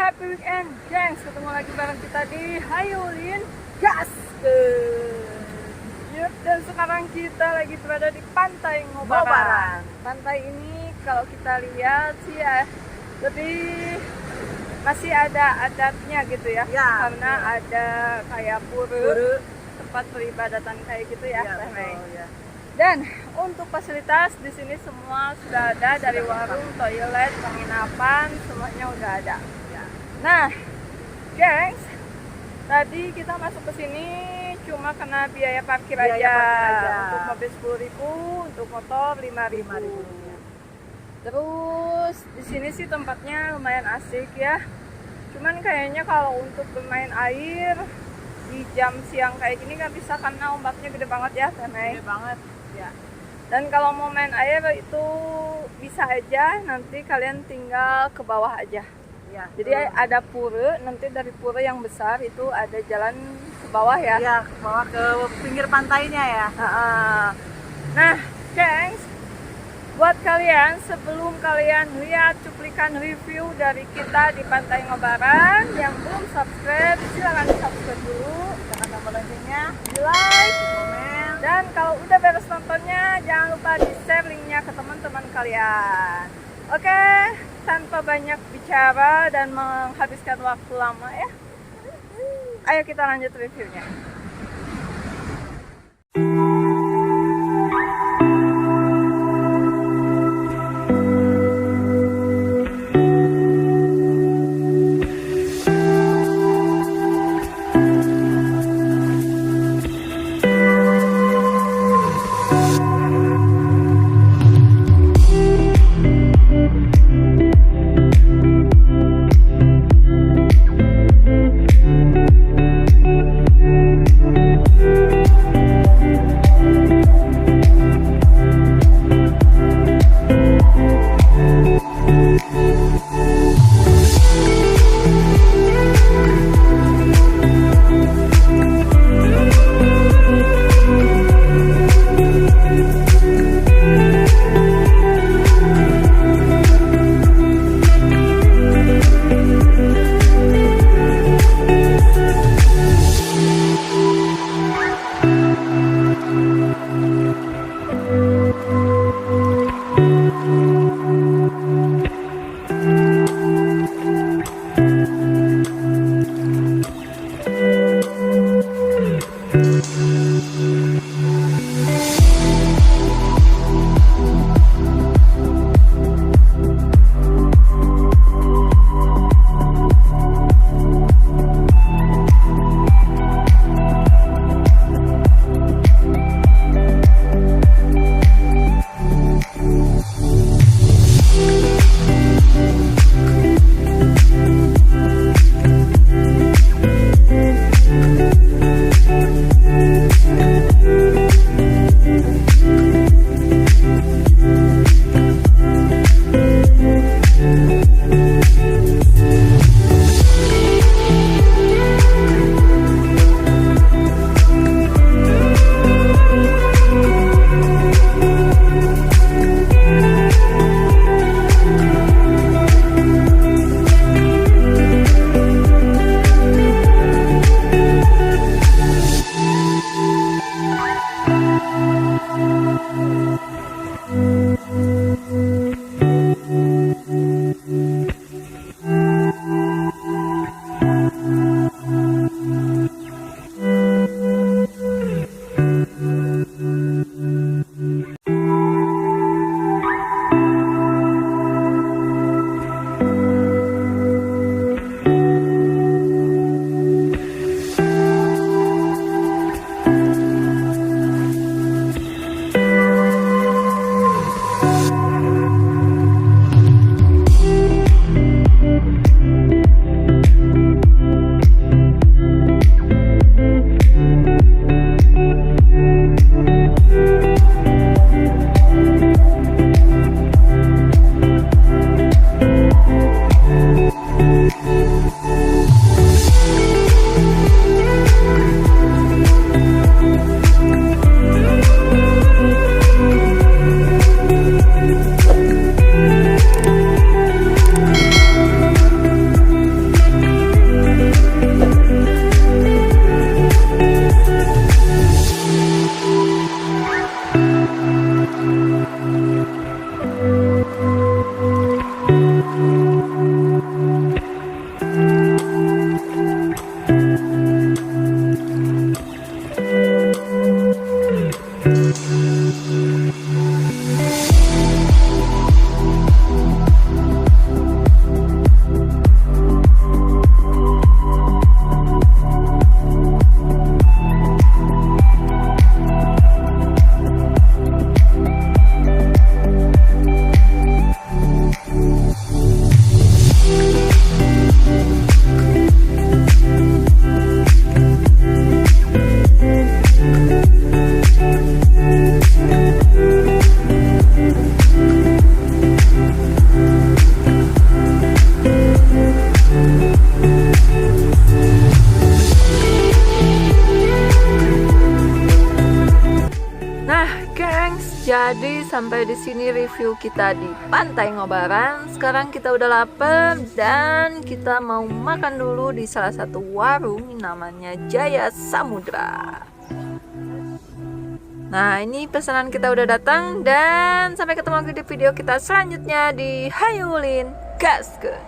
Happy weekend, gengs. Ketemu lagi bareng kita di Hayulin Gas. Yup, dan sekarang kita lagi berada di Pantai Ngobaran. Pantai ini kalau kita lihat sih ya lebih masih ada adatnya gitu ya, karena ada kayak pura, tempat peribadatan kayak gitu ya, Teh Mei. Dan untuk fasilitas di sini semua sudah ada, dari warung, toilet, penginapan, semuanya udah ada. Nah, gengs, tadi kita masuk ke sini cuma kena biaya parkir aja. Untuk mobil 10.000, untuk motor 5.000. Terus di sini sih tempatnya lumayan asik ya. Cuman kayaknya kalau untuk bermain air di jam siang kayak gini nggak bisa karena ombaknya gede banget ya, Teh Mei. Gede banget ya. Dan kalau mau main air itu bisa aja, nanti kalian tinggal ke bawah aja. Ya, Jadi ada pura, nanti dari pura yang besar itu ada jalan ke bawah ya. ya, ke bawah ke pinggir pantainya ya. Nah, gengs, buat kalian sebelum kalian lihat cuplikan review dari kita di Pantai Ngobaran, yang belum subscribe silahkan subscribe dulu, Tekan tombol loncengnya, di like, komen. dan kalau udah beres nontonnya jangan lupa di share linknya ke teman-teman kalian. Oke, tanpa banyak bicara dan menghabiskan waktu lama ya, ayo kita lanjut reviewnya. gengs, jadi sampai di sini review kita di Pantai Ngobaran. Sekarang kita udah lapar dan kita mau makan dulu di salah satu warung namanya Jaya Samudra. Nah, ini pesanan kita udah datang dan sampai ketemu lagi di video kita selanjutnya di Hayulin Gaskeun.